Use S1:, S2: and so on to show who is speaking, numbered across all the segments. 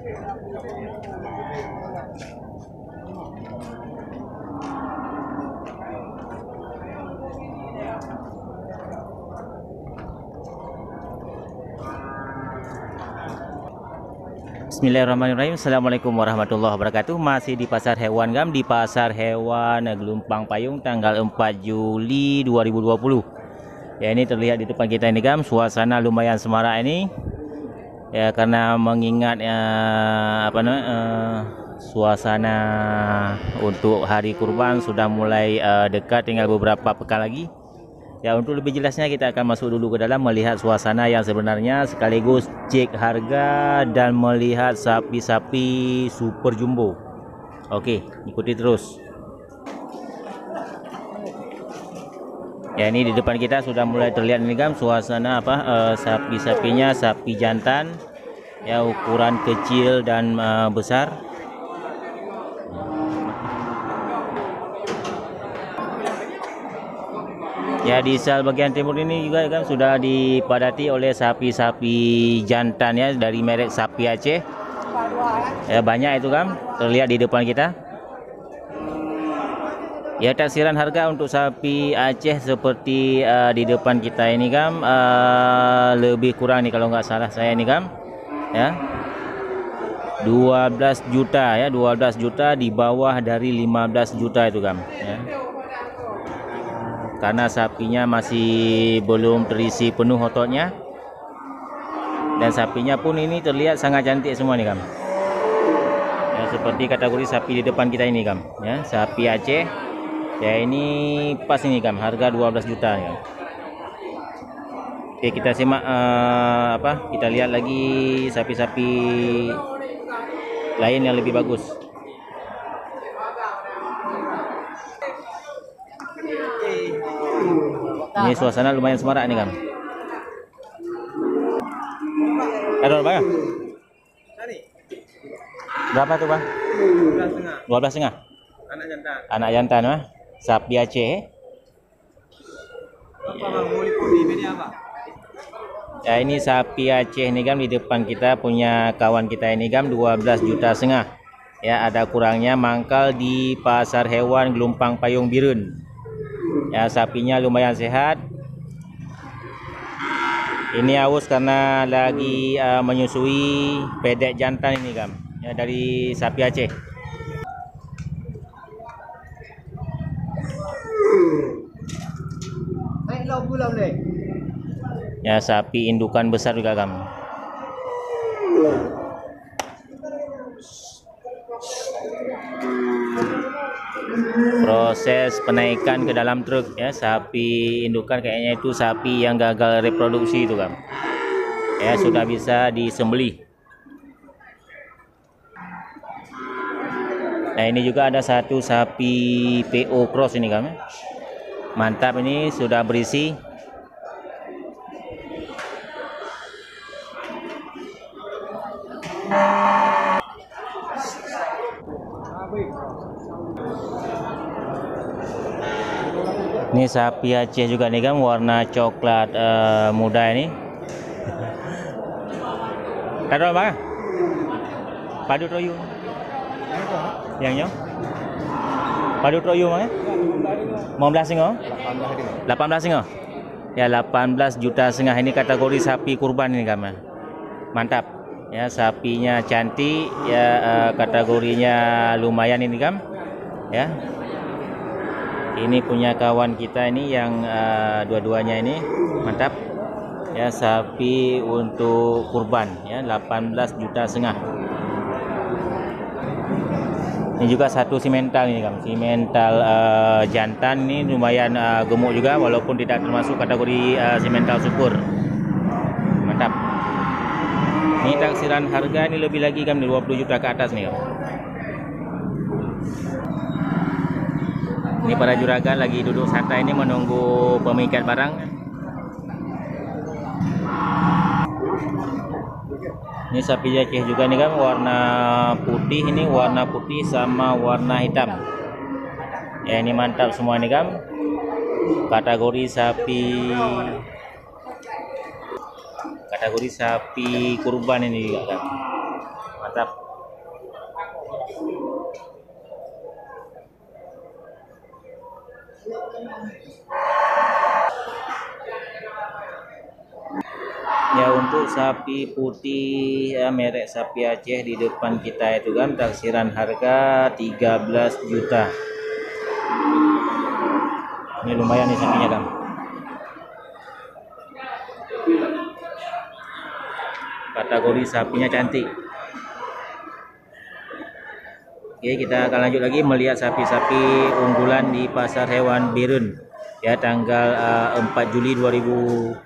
S1: Bismillahirrahmanirrahim. Assalamualaikum warahmatullahi wabarakatuh. Masih di pasar hewan gam, di pasar hewan Gelumpang Payung tanggal 4 Juli 2020. Ya, ini terlihat di depan kita ini gam, suasana lumayan semarak ini. Ya, karena mengingat suasana untuk hari kurban sudah mulai dekat, tinggal beberapa pekan lagi. Ya, untuk lebih jelasnya kita akan masuk dulu ke dalam melihat suasana yang sebenarnya, sekaligus cek harga dan melihat sapi-sapi super jumbo. Oke, ikuti terus. Ya, ini di depan kita sudah mulai terlihat ini kan suasana sapi-sapinya, sapi jantan ya, ukuran kecil dan besar. Ya, di sel bagian timur ini juga kan sudah dipadati oleh sapi-sapi jantan ya, dari merek sapi Aceh. Ya, banyak itu kan terlihat di depan kita. Ya, taksiran harga untuk sapi Aceh seperti di depan kita ini kan lebih kurang nih kalau nggak salah saya ini kan ya 12 juta ya, 12 juta di bawah dari 15 juta itu kan ya. Karena sapinya masih belum terisi penuh ototnya, dan sapinya pun ini terlihat sangat cantik semua nih kam ya, seperti kategori sapi di depan kita ini kam ya, sapi Aceh ya, ini pas ini kam, harga 12 juta ya. Oke, kita simak kita lihat lagi sapi-sapi lain yang lebih bagus. Ini suasana lumayan semarak nih kan. Ada berapa? Berapa tuh bang? 12,5. Anak jantan. Anak jantan mah. Sapi Aceh. Ya, ini sapi Aceh ini kan di depan kita punya kawan kita ini kan 12,5 juta. Ya, ada kurangnya, mangkal di pasar hewan Gelumpang Payung Birun. Ya, sapinya lumayan sehat. Ini aus karena lagi menyusui pedek jantan ini kam ya, dari sapi Aceh. Ya, sapi indukan besar juga kam. Proses penaikan ke dalam truk ya, sapi indukan kayaknya itu sapi yang gagal reproduksi itu kan ya, sudah bisa disembelih. Nah, ini juga ada satu sapi PO cross ini kan, mantap, ini sudah berisi. Ini sapi Aceh juga nih kan, warna coklat muda ini. Taruh apa? Padu troyu. Yang nyong? Padu troyu mana? 15,5? 18,5. Ya, 18,5 juta ini kategori sapi kurban ini kan. Mantap. Ya, sapinya cantik ya, kategorinya lumayan ini kan. Ya. Ini punya kawan kita ini yang dua-duanya ini mantap ya, sapi untuk kurban ya, 18,5 juta. Ini juga satu simental ini kan, simental jantan ini lumayan gemuk juga, walaupun tidak termasuk kategori simental syukur. Mantap. Ini taksiran harga ini lebih lagi kan, 20 juta ke atas nih kan. Ini para juragan lagi duduk santai ini menunggu pemikat barang. Ini sapi Aceh juga nih kan, warna putih, ini warna putih sama warna hitam. Ya, ini mantap semua nih kan. Kategori sapi kurban ini juga kan. Mantap. Ya, untuk sapi putih ya, merek sapi Aceh di depan kita itu kan taksiran harga 13 juta. Ini lumayan nih sapinya kan. Kategori sapinya cantik. Oke, kita akan lanjut lagi melihat sapi-sapi unggulan di pasar hewan Birun ya, tanggal 4 Juli 2020.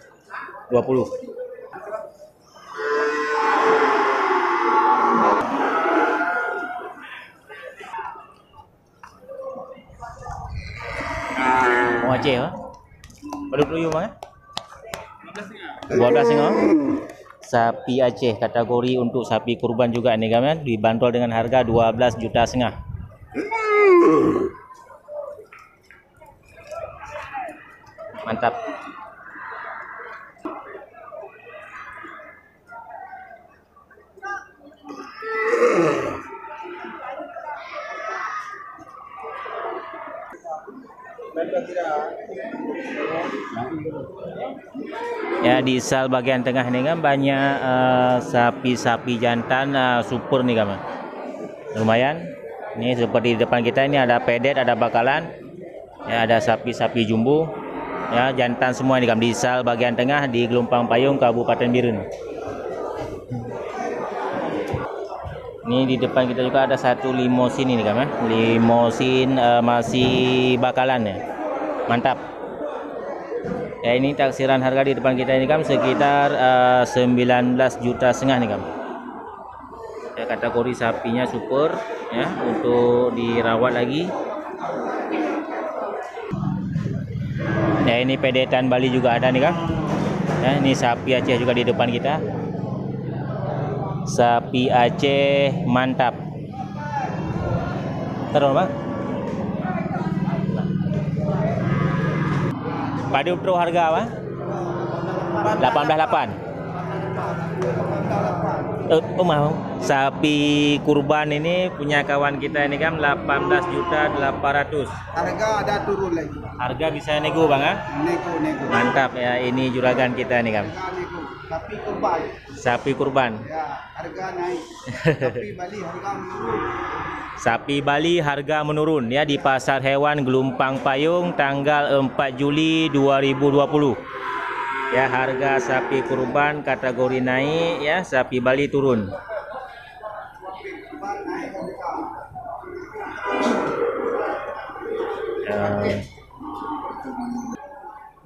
S1: Oh, Aceh ha? Pada peluyung bang? 12 tengah. Sapi Aceh kategori untuk sapi kurban juga nih kan, dibanderol dengan harga 12,5 juta. Mantap. Ya, di sal bagian tengah ini kan banyak sapi-sapi jantan super nih kan. Lumayan. Ini seperti di depan kita ini ada pedet, ada bakalan. Ya, ada sapi-sapi jumbo. Ya, jantan semua ini kan di sal bagian tengah di Gelompang Payung, Kabupaten Birun. Ini di depan kita juga ada satu limosin ini kan, limosin masih bakalan ya. Mantap. Ya, ini taksiran harga di depan kita ini kan sekitar 19,5 juta nih kan. Ya, kategori sapinya super ya, untuk dirawat lagi. Ya, ini pedetan Bali juga ada nih kan. Ya, ini sapi Aceh juga di depan kita. Sapi Aceh mantap. Terus bang. Padu pro harga apa? 18,8. Mau sapi kurban ini punya kawan kita ini kan 18.800.000.
S2: Harga ada turun lagi.
S1: Harga bisa nego bang ah?
S2: Nego.
S1: Mantap ya, ini juragan kita nih kan.
S2: Nego. Sapi kurban.
S1: Sapi kurban.
S2: Ya, harga naik. Sapi Bali harga menurun.
S1: Sapi Bali harga menurun ya di pasar hewan Gelompang Payung tanggal 4 Juli 2020. Ya, harga sapi kurban kategori naik ya, sapi Bali turun.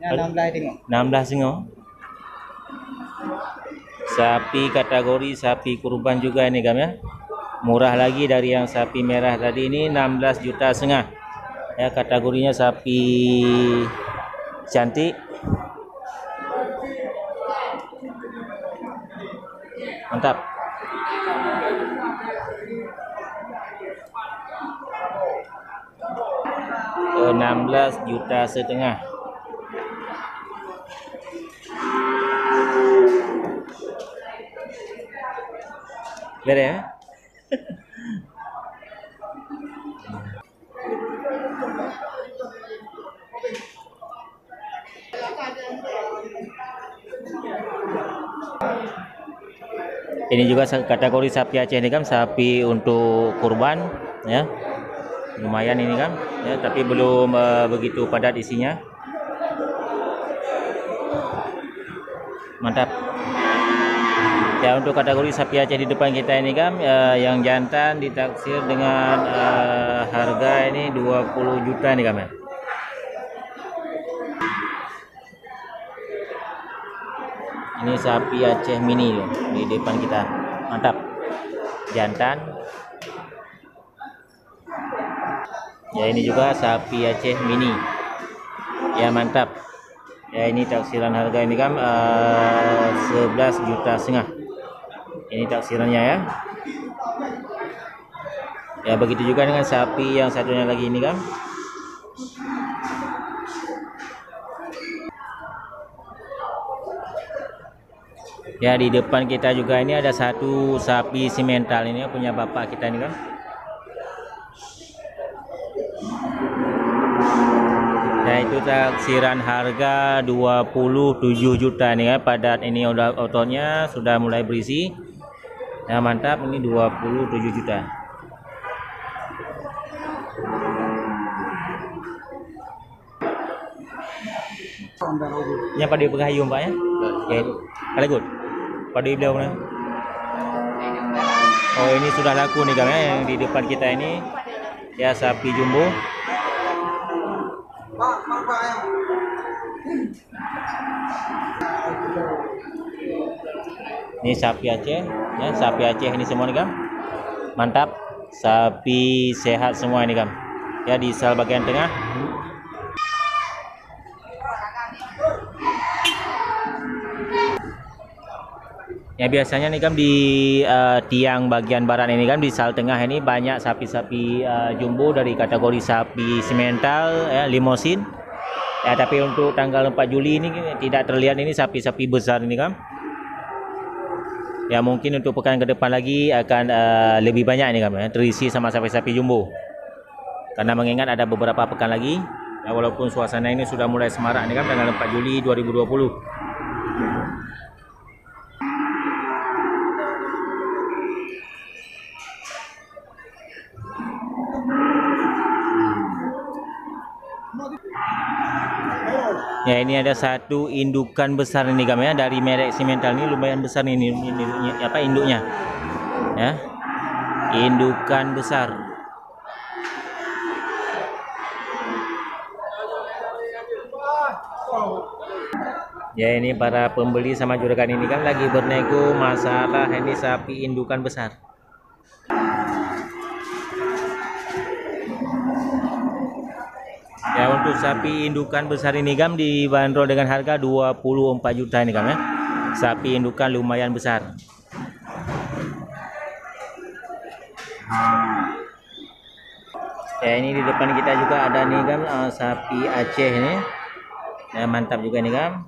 S2: Ya, 16 tengok.
S1: 16 tengok. Sapi kategori sapi kurban juga ini kan ya. Murah lagi dari yang sapi merah tadi, ini 16,5 juta. Ya, kategorinya sapi cantik. Mantap. $16,5 juta. Beres ya? Ini juga kategori sapi Aceh ini kan, sapi untuk kurban ya. Lumayan ini kan ya, tapi belum begitu padat isinya. Mantap. Ya, untuk kategori sapi Aceh di depan kita ini kan yang jantan ditaksir dengan harga ini 20 juta nih kan. Ini sapi Aceh mini loh di depan kita. Mantap. Jantan. Ya, ini juga sapi Aceh mini. Ya, mantap. Ya, ini taksiran harga ini kan 11,5 juta. Ini taksirannya ya. Ya, begitu juga dengan sapi yang satunya lagi ini kan. Ya, di depan kita juga ini ada satu sapi simental ini punya bapak kita ini kan. Yaitu taksiran harga 27 juta nih ya. Padat ini udah ototnya sudah mulai berisi. Ya mantap, ini 27 juta. Ini pada pegayung Pak ya? Ya itu. Kalau good. Pada beliau nih. Oh ini sudah laku nih kan ya, yang di depan kita ini. Ya sapi jumbo. Ini sapi Aceh, ya sapi Aceh ini semua nih kan. Mantap, sapi sehat semua ini kan. Ya di sel bagian tengah. Ya biasanya nih kan di tiang bagian barat ini kan di sal tengah ini banyak sapi-sapi jumbo dari kategori sapi simental ya limosin. Ya tapi untuk tanggal 4 Juli ini tidak terlihat ini sapi-sapi besar ini kan. Ya mungkin untuk pekan ke depan lagi akan lebih banyak ini kan ya, terisi sama sapi-sapi jumbo. Karena mengingat ada beberapa pekan lagi ya, walaupun suasana ini sudah mulai semarak ini kan tanggal 4 Juli 2020. Ya ini ada satu indukan besar ini kami ya dari merek simental ini lumayan besar ini apa induknya ya indukan besar ya. Ini para pembeli sama juragan ini kan lagi bernego masalah ini sapi indukan besar. Ya untuk sapi indukan besar ini kan dibanderol dengan harga 24 juta ini kan ya. Sapi indukan lumayan besar. Ya ini di depan kita juga ada nih kan sapi Aceh ini. Ya mantap juga nih kan.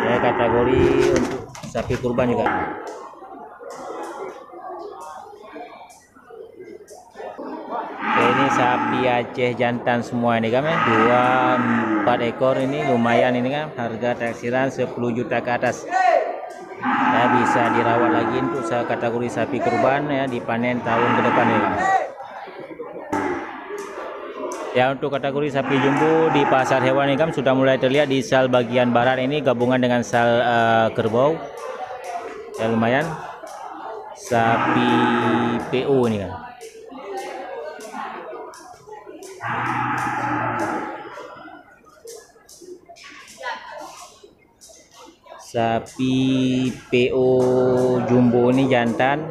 S1: Ya kategori untuk sapi kurban juga. Ya, ini sapi Aceh jantan semua ini kan ya. 4 ekor ini lumayan ini kan. Harga taksiran 10 juta ke atas. Ya bisa dirawat lagi untuk kategori sapi kurban ya dipanen tahun ke depan ini. Ya untuk kategori sapi jumbo di pasar hewan ini kan sudah mulai terlihat di sal bagian barat ini gabungan dengan sal kerbau. Ya lumayan. Sapi PO ini kan. Sapi PO jumbo ini jantan.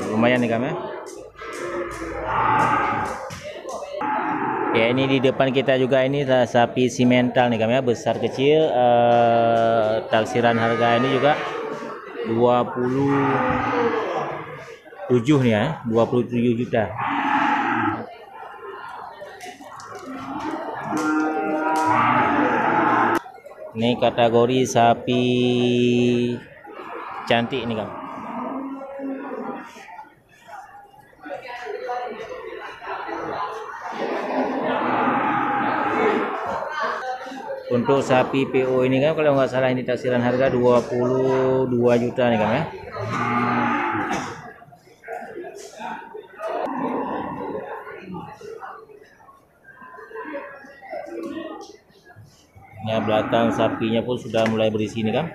S1: Lumayan nih kan ya. Ya ini di depan kita juga ini sapi simental nih kami ya besar kecil taksiran harga ini juga 27 nih ya 27 juta. Ini kategori sapi cantik ini kan. Untuk sapi PO ini kan kalau nggak salah ini taksiran harga 22 juta nih kan ya. Ya belakang sapinya pun sudah mulai berisi nih kan.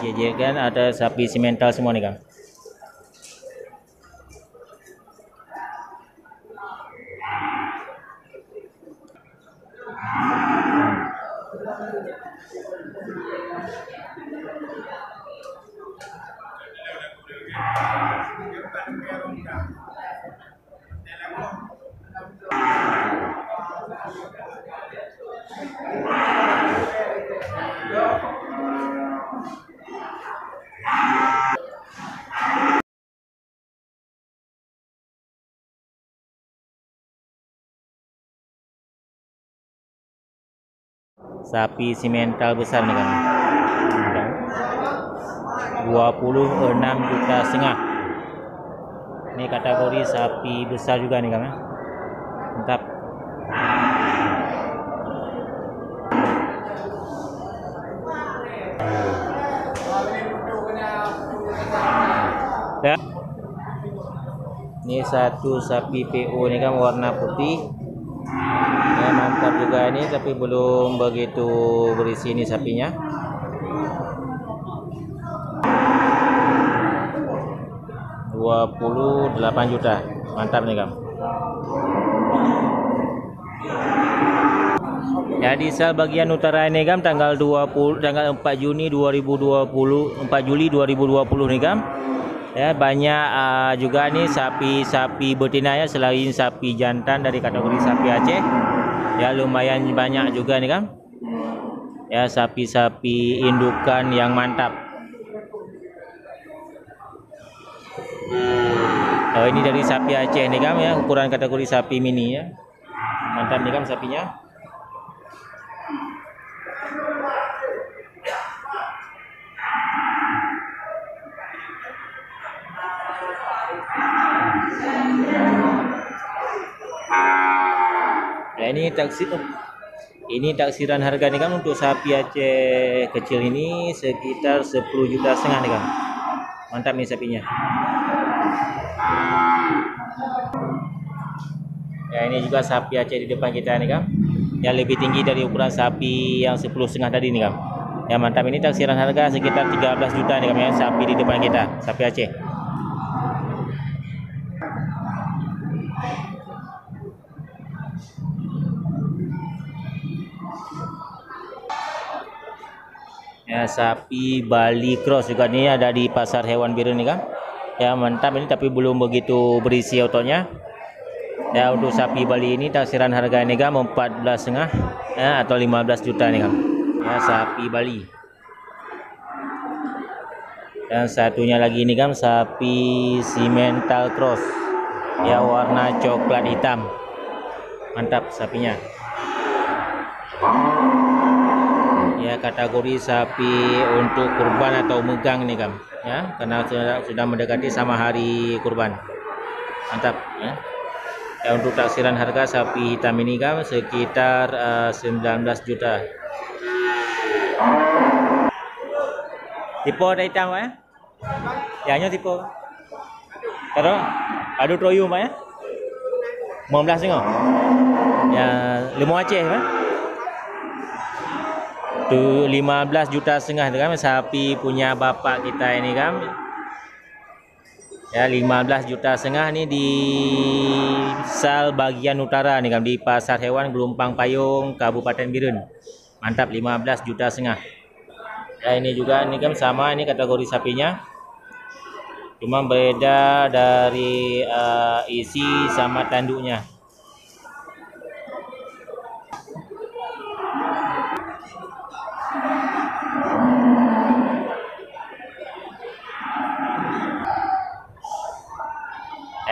S1: Ya kan ada sapi simental semua nih kan. sapi simental besar nih kan. 26,5 juta. Ini kategori sapi besar juga nih kan. Mantap. Ya. Ini satu sapi PO ini kan warna putih. Ya, mantap juga ini, tapi belum begitu berisi ini sapinya. Rp28 juta. Mantap nih, Kam. Ya, di sel bagian utara ini, Kam, tanggal 4 Juni 2020, 4 Juli 2020 nih, Kam. Ya, banyak juga nih sapi-sapi betina ya, selain sapi jantan dari kategori sapi Aceh. Ya, lumayan banyak juga nih kan. Ya, sapi-sapi indukan yang mantap. Oh, ini dari sapi Aceh nih kan ya, ukuran kategori sapi mini ya. Mantap nih kan sapinya. Nah, ini taksiran harga nih kan untuk sapi Aceh kecil ini sekitar 10,5 juta nih kan. Mantap nih sapinya. Ya, ini juga sapi Aceh di depan kita nih kan. Yang lebih tinggi dari ukuran sapi yang 10,5 tadi nih kan. Ya, mantap, ini taksiran harga sekitar 13 juta nih kan ya, sapi di depan kita, sapi Aceh. Ya, sapi Bali Cross juga nih ada di pasar hewan biru nih kan. Ya, mantap ini, tapi belum begitu berisi otornya. Ya, untuk sapi Bali ini taksiran harga ini kan 14,5 ya, atau 15 juta nih kan. Ya, sapi Bali. Dan satunya lagi ini kan sapi Simental Cross. Ya, warna coklat hitam. Mantap sapinya. Ya, kategori sapi untuk kurban atau megang nih Kam ya, karena sudah mendekati sama hari kurban. Mantap ya. Ya, untuk taksiran harga sapi hitam ini Kam sekitar 19 juta. Tipe ada hitam ya? Ya, hanya tipe. Taruh adu toyu ya? 15 tengok. Ya, lembu Aceh kan? 15,5 juta kan sapi punya bapak kita ini kan. Ya, 15,5 juta ini di sal bagian utara nih kan, di pasar hewan Gelumpang Payung, Kabupaten Birun. Mantap, 15,5 juta. Ya, ini juga ini kan sama, ini kategori sapinya. Cuma beda dari isi sama tanduknya.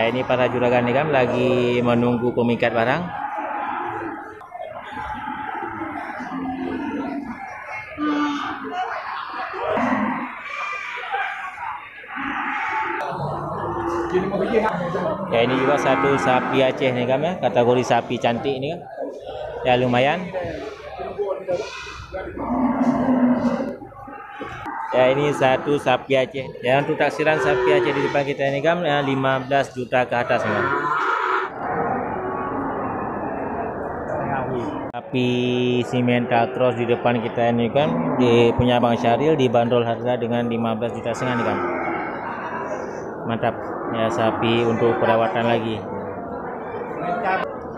S1: Ini para juragan nih kan lagi menunggu pemikat barang. Ya, ini juga satu sapi Aceh nih kan ya, kategori sapi cantik ini kan. Ya, lumayan. Ya, ini satu sapi Aceh. Ya, untuk taksiran sapi Aceh di depan kita ini kan ya, 15 juta ke atas kan. Sapi Simental Cross di depan kita ini kan punya Bang Syahril, dibanderol harga dengan 15 juta setengah nih kan. Mantap. Ya, sapi untuk perawatan lagi.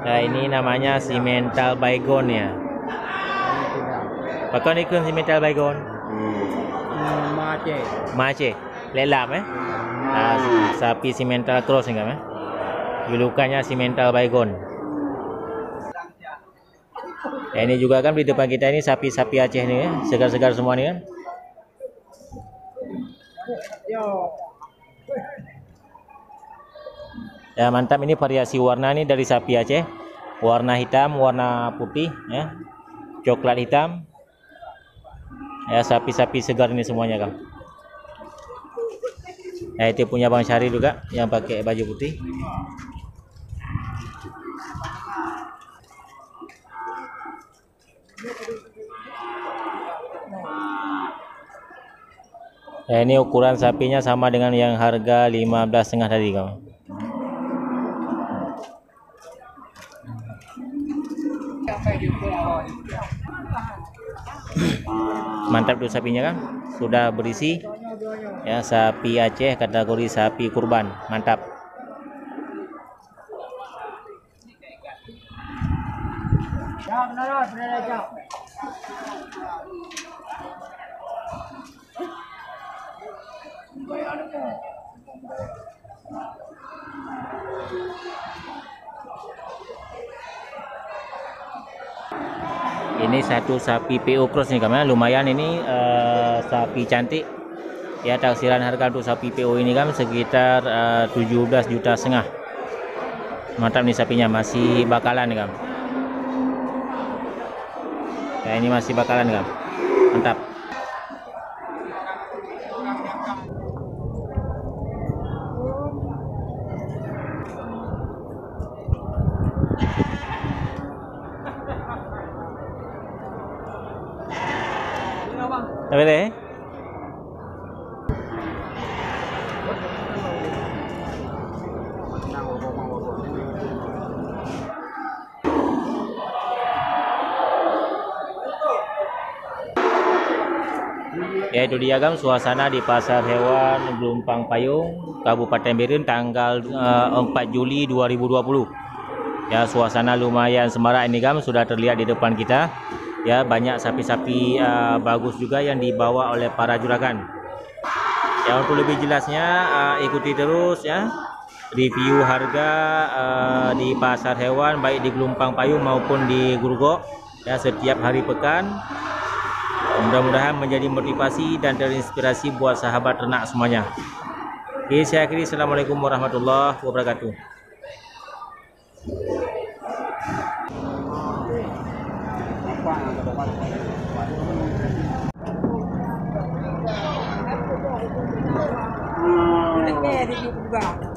S1: Nah, ini namanya Simental Baygon ya. Pakon ikut Simental Baygon. Aceh. Lelap Nah, sapi Simental Cross nih kan ya. Julukannya Simental Baygon. Ya, ini juga kan di depan kita ini sapi-sapi Aceh nih ya, segar-segar semua nih kan. Ya, mantap, ini variasi warna nih dari sapi Aceh. Warna hitam, warna putih ya. coklat hitam. Ya, sapi-sapi segar ini semuanya, Kang. Itu punya Bang Syahri juga yang pakai baju putih. Ini ukuran sapinya sama dengan yang harga 15,5 tadi, Kang. Mantap tuh sapinya, kan sudah berisi ya, sapi Aceh kategori sapi kurban, mantap. Ini satu sapi PO cross nih, Kang. Lumayan ini sapi cantik. Ya, taksiran harga untuk sapi PO ini, kan sekitar 17,5 juta. Mantap nih sapinya, masih bakalan nih, Kang. Ya, ini masih bakalan, Kang. Mantap. Tapi deh. Ya, itu dia, Kang, suasana di Pasar Hewan Gelumpang Payung, Kabupaten Biren, tanggal 4 Juli 2020. Ya, suasana lumayan semarak ini, Kang, sudah terlihat di depan kita. Ya, banyak sapi-sapi bagus juga yang dibawa oleh para juragan. Ya, untuk lebih jelasnya ikuti terus ya review harga di pasar hewan baik di Gelumpang Payung maupun di Grogol ya, setiap hari pekan. Mudah-mudahan menjadi motivasi dan terinspirasi buat sahabat ternak semuanya. Oke, saya akhiri. Assalamualaikum warahmatullahi wabarakatuh.
S3: Ini juga.